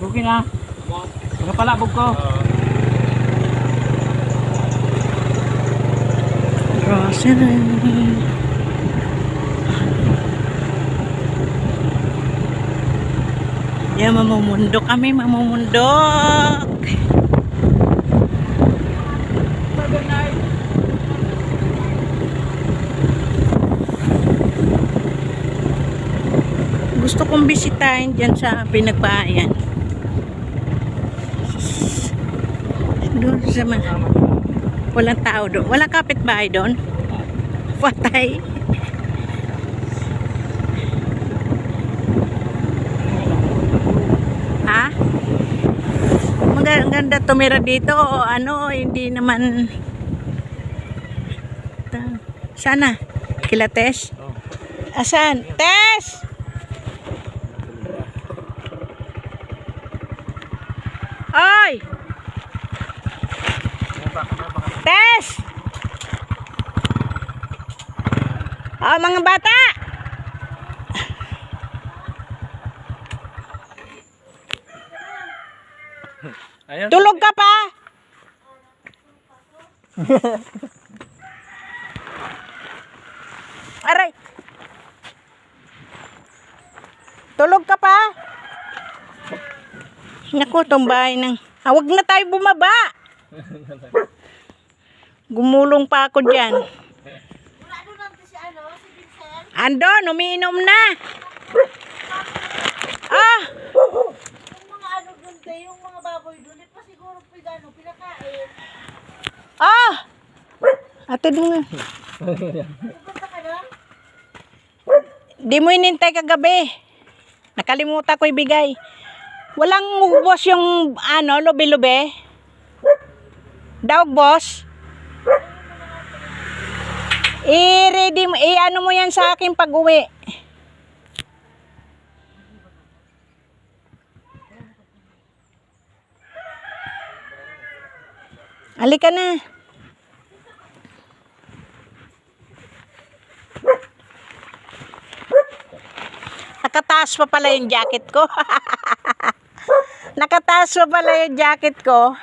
Okay na. Nagapalabog ko. Grocery. Yan, mamumundok kami, mamumundok. Gusto kong bisitahin dyan sa Pinagbayan. Doon sa mga walang tao doon. Walang kapitbahay doon. Patay. Ha? Ang ganda tumira dito o ano, hindi naman. Sana? Kila Tess? Asan? Tess! Oy! Tess! Oh, mga bata! Tulog ka pa? Aray! Tulog ka pa? Naku, itong bahay ng... Huwag na tayo bumaba! Gumulong pa ako dyan. Andon, umiinom na. Ah! Yung mga ano dun, yung mga baboy dun, pa siguro pinakain. Ah! Atid mo nga. Pupunta ka na? Di mo inintay kagabi. Nakalimutan ko ibigay. Walang ubos yung ano, lobe-lobe. Daog, boss. I-ready mo, ano mo yan sa akin pag-uwi. Halika na. Nakataas pa pala yung jacket ko. Nakataas pa pala yung jacket ko.